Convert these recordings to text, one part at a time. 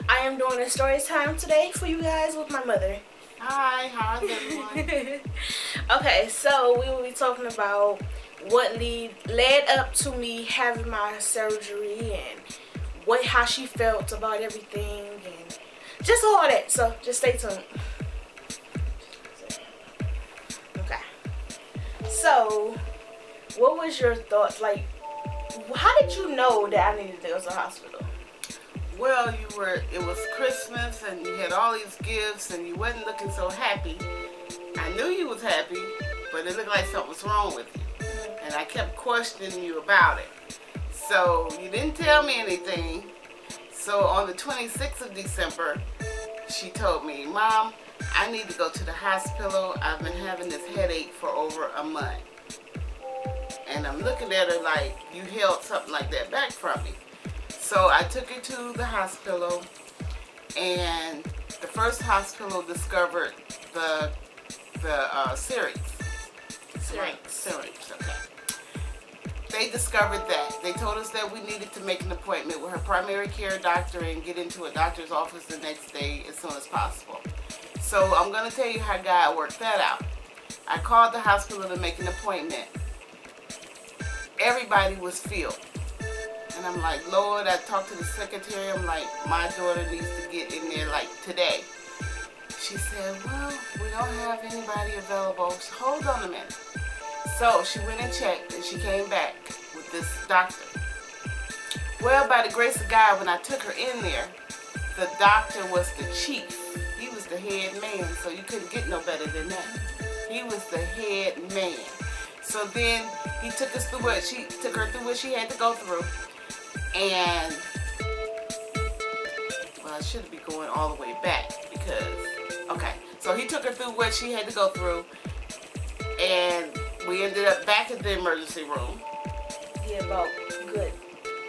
I am doing a story time today for you guys with my mother. Hi, how's everyone? Okay, so we will be talking about what led up to me having my surgery and how she felt about everything and just all that. So just stay tuned. Okay. So, what was your thoughts? Like, how did you know that I needed to go to the hospital? Well, it was Christmas and you had all these gifts and you wasn't looking so happy. I knew you was happy, but it looked like something was wrong with you. And I kept questioning you about it. So you didn't tell me anything. So on the 26th of December, she told me, Mom, I need to go to the hospital. I've been having this headache for over a month. And I'm looking at her like, you held something like that back from me. So I took her to the hospital, and the first hospital discovered the Syrinx. Syrinx, okay. They discovered that. They told us that we needed to make an appointment with her primary care doctor and get into a doctor's office the next day as soon as possible. So I'm going to tell you how God worked that out. I called the hospital to make an appointment. Everybody was filled. And I'm like, Lord, I talked to the secretary. I'm like, my daughter needs to get in there like today. She said, well, we don't have anybody available. Hold on a minute. So she went and checked and she came back with this doctor. Well, by the grace of God, when I took her in there, the doctor was the chief. He was the head man, so you couldn't get no better than that. He was the head man. So then he took her through what she had to go through. And, well, I should be going all the way back because, okay. So he took her through what she had to go through. And we ended up back at the emergency room. Yeah, about good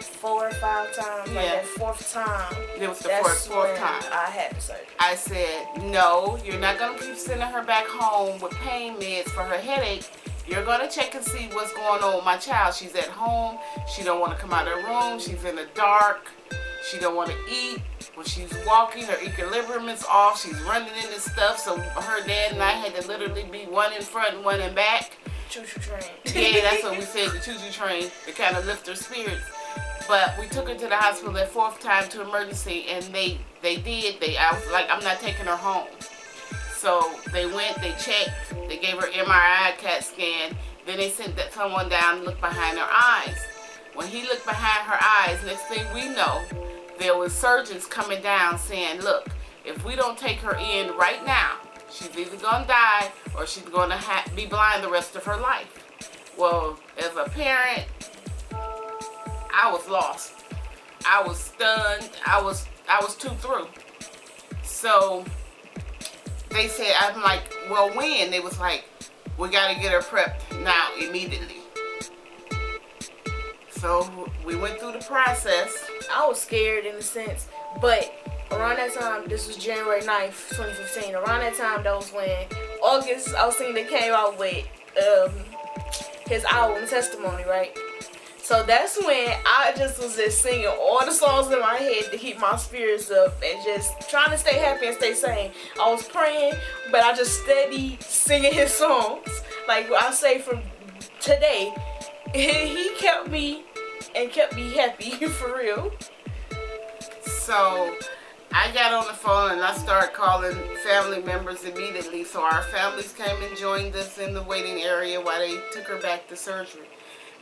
4 or 5 times. Yeah. Like that 4th time. It was the that's fourth when time. I had the surgery. I said, no, you're not going to keep sending her back home with pain meds for her headache. You're going to check and see what's going on with my child. She's at home. She don't want to come out of her room. She's in the dark. She don't want to eat. When she's walking, her equilibrium is off. She's running into stuff. So her dad and I had to literally be one in front and one in back. Choo-choo train. Yeah, that's what we said, the choo-choo train, to kind of lift her spirits. But we took her to the hospital that 4th time to emergency, and they did. I was like, I'm not taking her home. So they went, they checked, they gave her MRI, CAT scan, then they sent someone down to look behind her eyes. When he looked behind her eyes, next thing we know, there was surgeons coming down saying, look, if we don't take her in right now, she's either going to die or she's going to be blind the rest of her life. Well, as a parent, I was lost. I was stunned. I was too through. So they said, I'm like, well, when? They was like, we got to get her prepped now, immediately. So we went through the process. I was scared in a sense, but around that time, this was January 9th, 2015. Around that time, that was when August Alsina came out with his album Testimony, right? So that's when I just was singing all the songs in my head to keep my spirits up and just trying to stay happy and stay sane. I was praying, but I just steady singing his songs. Like I say from today, he kept me and kept me happy for real. So I got on the phone and I started calling family members immediately. So our families came and joined us in the waiting area while they took her back to surgery.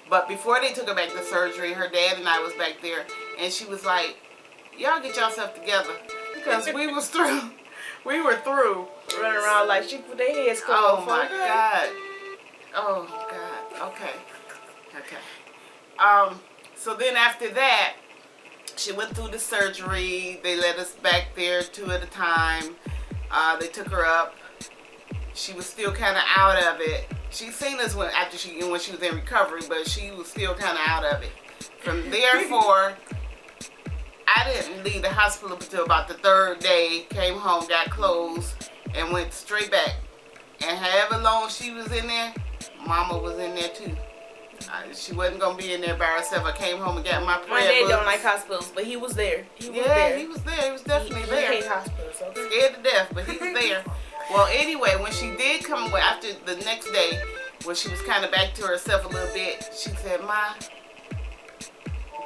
But before they took her back to surgery, her dad and I was back there, and she was like, y'all get yourself together. Because we was through. We were through. Running around like she put their heads closed. Oh my God. Oh God. Okay. So then after that, she went through the surgery. They let us back there 2 at a time. They took her up. She was still kind of out of it. She seen us when she was in recovery, but she was still kind of out of it. From therefore, I didn't leave the hospital until about the 3rd day. Came home, got clothes, and went straight back. And however long she was in there, Mama was in there too. She wasn't gonna be in there by herself. I came home and got my prayer My dad books. don't like hospitals, but he was there. He was Yeah, there. he was there. He was definitely He there. hate hospitals. Okay. Scared to death, but he was there. Well, anyway, when she did come away after the next day, when she was kind of back to herself a little bit, she said, "Ma,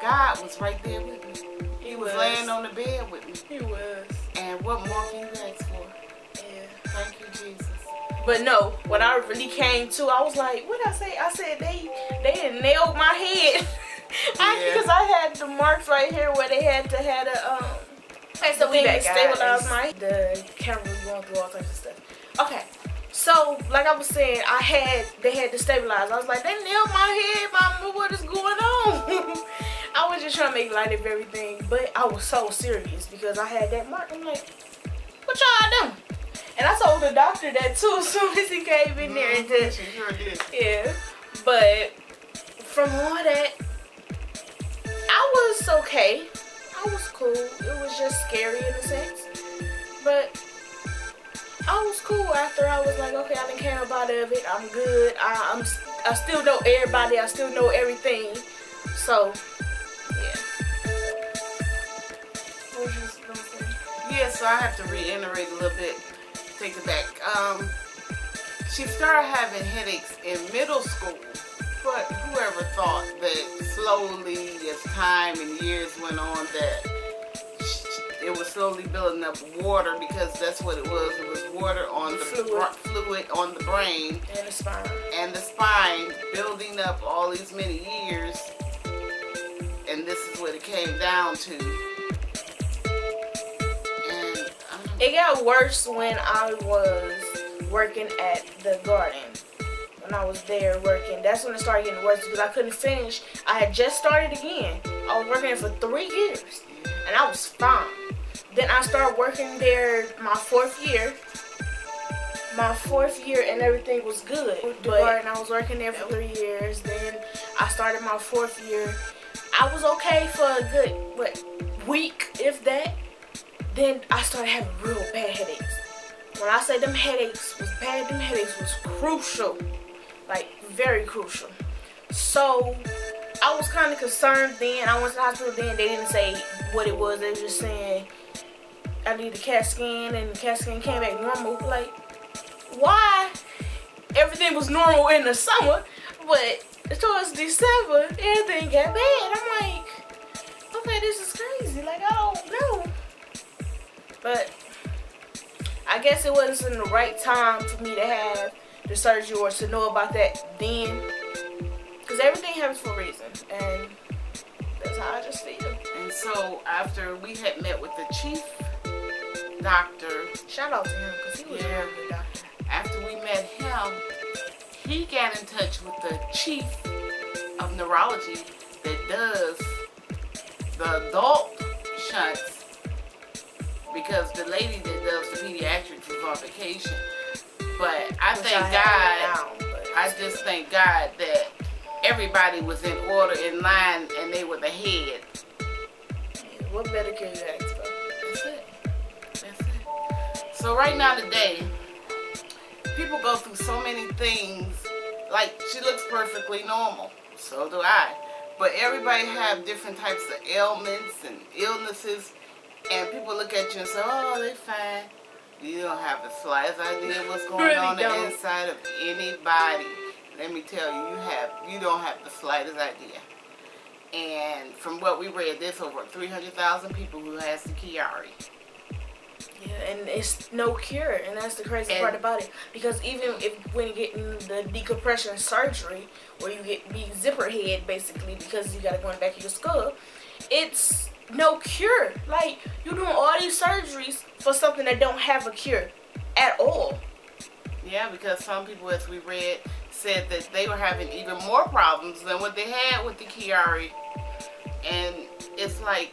God was right there with me. He was laying on the bed with me. He was. And what more can you ask for? Yeah. Thank you, Jesus." But no, when I really came to, I was like, what did I say? I said they had nailed my head. Because I had the marks right here where they had to have the thing to stabilize my head. The camera was going through all types of stuff. Okay. So, like I was saying, they had to stabilize. I was like, they nailed my head, Mama, what is going on? I was just trying to make light of everything, but I was so serious because I had that mark. I'm like, what y'all doing? And I told the doctor that too as soon as he came in there. And just, yeah. But from all that, I was okay. I was cool. It was just scary in a sense. But I was cool after. I was like, okay, I didn't care about it. I'm good. I still know everybody. I still know everything. So, yeah. What was you gonna say? Yeah, so I have to reiterate a little bit. Take it back. She started having headaches in middle school. But whoever thought that slowly, as time and years went on, that it was slowly building up water, because that's what it was. It was water on the fluid on the brain And the spine. building up all these many years, and this is what it came down to. And it got worse when I was working at the garden. When I was there working, that's when it started getting worse because I couldn't finish. I had just started again. I was working there for 3 years, and I was fine. Then I started working there my 4th year. And everything was good. But I was working there for 3 years. Then I started my 4th year. I was okay for a good week, if that. Then I started having real bad headaches. When I say them headaches was bad, them headaches was crucial. Like, very crucial. So, I was kind of concerned then. I went to the hospital then. They didn't say what it was. They were just saying, I need a CAT scan, and the CAT scan came back normal. Like, why? Everything was normal in the summer, but towards December, everything got bad. I'm like, okay, this is crazy. Like, I don't know. But I guess it wasn't the right time for me to have the surgery or to know about that then, because everything happens for a reason, and that's how I just feel. And so after we had met with the chief doctor, shout out to him because he was a really good doctor. After we met him, he got in touch with the chief of neurology that does the adult shunts, because the lady that does the pediatrics was on vacation. But I just thank God that everybody was in order, in line, and they were the head. Yeah, what better can you ask for? That's it. That's it. So right now today, people go through so many things. Like, she looks perfectly normal. So do I. But everybody have different types of ailments and illnesses. And people look at you and say, oh, they're fine. You don't have the slightest idea what's going on the inside of anybody. Let me tell you, you don't have the slightest idea. And from what we read, there's over 300,000 people who has the Chiari. Yeah, and it's no cure, and that's the crazy part about it. Because even when you get in the decompression surgery, where you get zipper head basically because you got to go in the back of your skull, it's no cure. Like, you're doing all these surgeries for something that don't have a cure at all. Yeah, because some people, as we read, said that they were having even more problems than what they had with the Chiari. And it's like,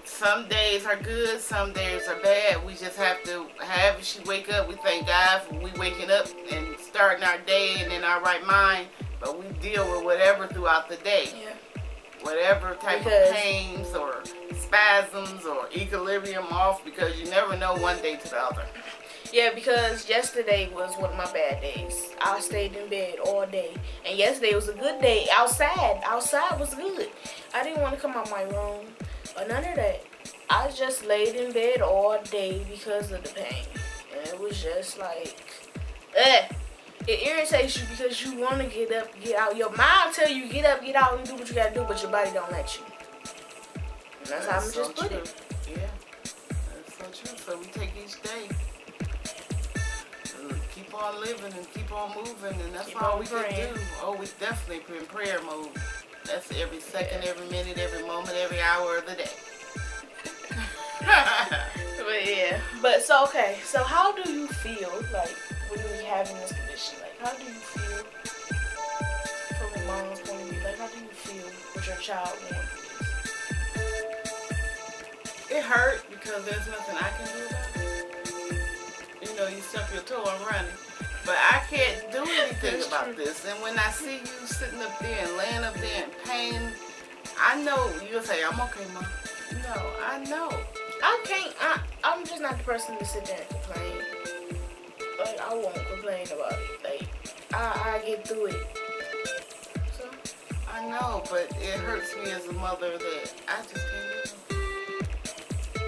some days are good, some days are bad. We just have to have, she wake up, we thank God for we waking up and starting our day and in our right mind. But we deal with whatever throughout the day. Yeah. Whatever type of pains or spasms or equilibrium off, because you never know one day to the other. Yeah, because yesterday was one of my bad days. I stayed in bed all day. And yesterday was a good day. Outside. Outside was good. I didn't want to come out my room or none of that. I just laid in bed all day because of the pain. And it was just like, it irritates you because you want to get up, get out. Your mind tell you get up, get out, and do what you got to do, but your body don't let you. And that's how I'm just put it. Yeah, that's so true. So we take each day. Keep on living and keep on moving, and that's all we can do. Oh, we definitely in prayer mode. That's every second, every minute, every moment, every hour of the day. But yeah. But so okay. So how do you feel like when you're having this condition? Like how do you feel from a mom's point of view? Like how do you feel with your child going through this? It hurt because there's nothing I can do about it. You know, you stub your toe, I'm running. But I can't do anything about this. And when I see you sitting up there and laying up there in pain, I know you'll say, I'm okay, Mom. No, I know. I'm just not the person to sit there and complain. Like, I won't complain about it. Like, I get through it. So, I know, but it hurts me as a mother that I just can't do it.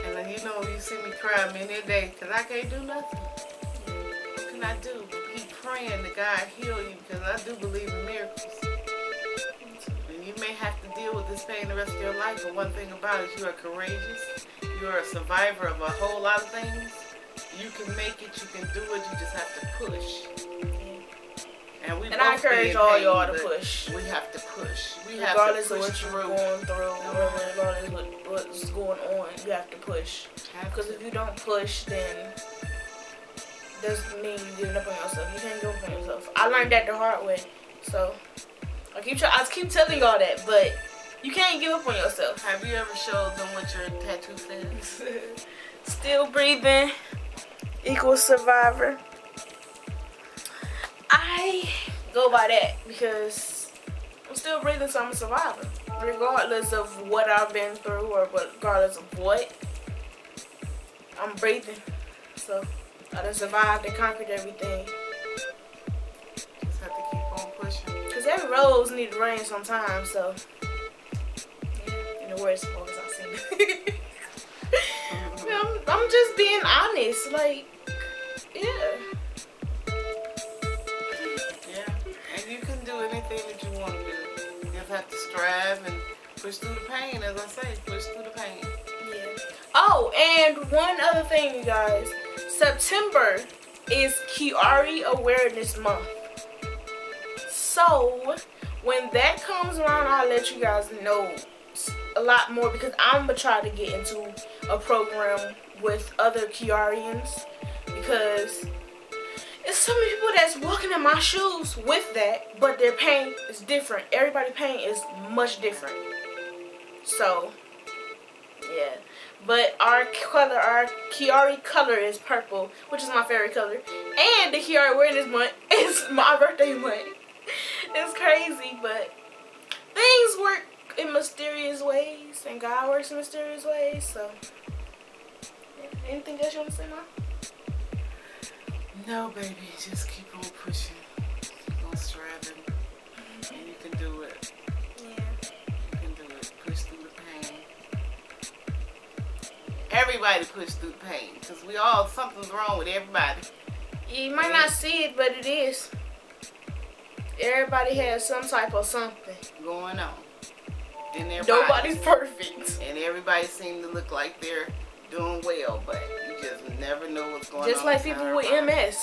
And then, you know, you see me cry many a day because I can't do nothing. What can I do? Keep praying that God heal you because I do believe in miracles. And you may have to deal with this pain the rest of your life, but one thing about it, you are courageous. You are a survivor of a whole lot of things. You can make it, you can do it, you just have to push. And I encourage all y'all to push. We have to push. We regardless have to push of what you're going through, regardless of what's going on, you have to push. Because if you don't push, then doesn't mean you giving up on yourself. You can't give up on yourself. I learned that the hard way. So I keep telling y'all that, but you can't give up on yourself. Have you ever showed them what your tattoo says? Still breathing equals survivor. I go by that because I'm still breathing, so I'm a survivor. Regardless of what I've been through or regardless of what, I'm breathing. So I done survived and conquered everything. Just have to keep on pushing. Because every rose needs rain sometimes, so yeah, in the worst voice I've seen. I'm just being honest, like, yeah. And you can do anything that you want to do. You just have to strive and push through the pain, as I say, push through the pain. Yeah. Oh, and one other thing, you guys. September is Kiari Awareness Month. So, when that comes around, I'll let you guys know a lot more because I'm going to try to get into a program with other Kiarians because it's so many people that's walking in my shoes with that, but their pain is different. Everybody's pain is much different. So, yeah. But our Kiari color is purple, which is my favorite color. And the Kiari Awareness Month is my birthday month. It's crazy, but things work in mysterious ways, and God works in mysterious ways. So, yeah. Anything else you want to say, Mom? No, baby, just keep on pushing, keep on striving, and you can do it. Yeah. You can do it. Push through the pain. Everybody push through the pain, because something's wrong with everybody. You might not see it, but it is. Everybody has some type of something going on in their Nobody's bodies. Perfect. And everybody seems to look like they're doing well, but you just never know what's going on. Just like people with MS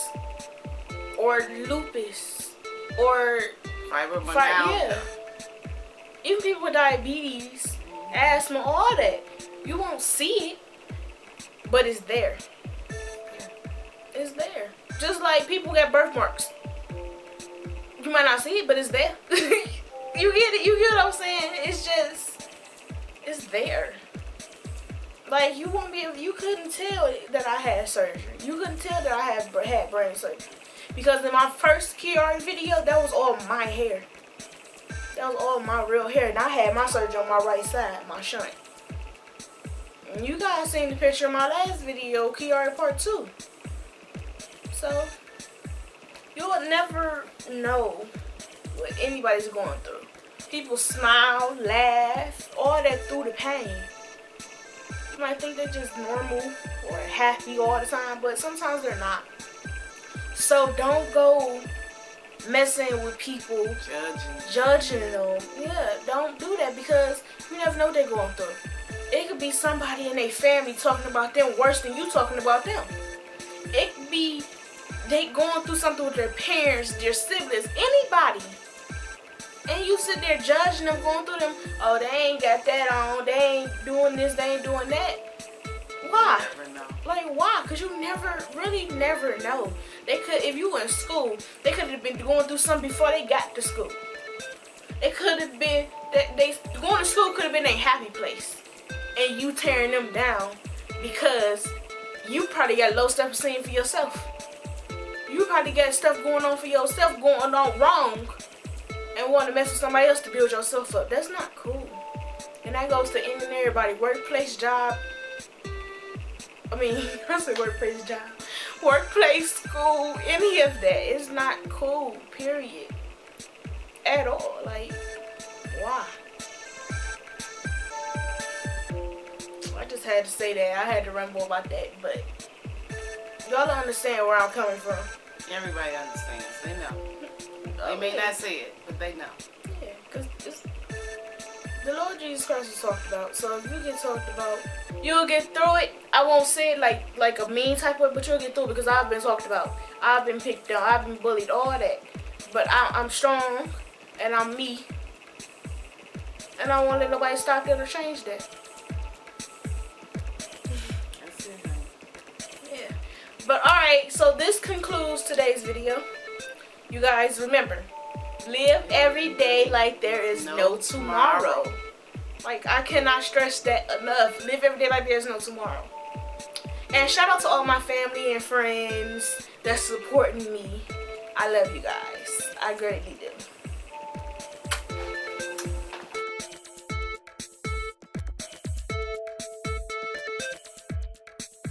or lupus or fibromyalgia. Yeah. Even people with diabetes, asthma, all that. You won't see it, but it's there. It's there. Just like people get birthmarks. You might not see it, but it's there. You get it? You get what I'm saying? It's there. Like, you couldn't tell that I had surgery. You couldn't tell that I had brain surgery. Because in my first Kiari video, that was all my hair. That was all my real hair. And I had my surgery on my right side, my shunt. And you guys seen the picture of my last video, Kiari Part 2. So you will never know what anybody's going through. People smile, laugh, all that through the pain. You might think they're just normal or happy all the time, but sometimes they're not. So don't go messing with people, judging them. Yeah, don't do that because you never know what they're going through. It could be somebody in their family talking about them worse than you talking about them. It could be they going through something with their parents, their siblings, anybody. And you sit there judging them, going through them. Oh, they ain't got that on. They ain't doing this. They ain't doing that. Why? Like, why? Because you never know. They could, if you were in school, they could have been going through something before they got to school. It could have been that they going to school could have been a happy place, and you tearing them down because you probably got low self-esteem for yourself. You probably got stuff going on for yourself, going on wrong, and want to mess with somebody else to build yourself up. That's not cool. And that goes to any and everybody. Workplace, job. I say workplace, job. Workplace, school, any of that. It's not cool, period. At all. Like, why? I just had to say that. I had to run more about that. But y'all don't understand where I'm coming from. Everybody understands. They know. They may not say it, but they know. Yeah, because the Lord Jesus Christ is talked about. So if you get talked about, you'll get through it. I won't say it like a mean type of way, but you'll get through it because I've been talked about. I've been picked on. I've been bullied. All that. But I'm strong, and I'm me. And I won't let nobody stop that or change that. That's it. Yeah. But alright, so this concludes today's video. You guys remember, live every day like there is no tomorrow. Like, I cannot stress that enough. Live every day like there is no tomorrow. And shout out to all my family and friends that's supporting me. I love you guys. I greatly do.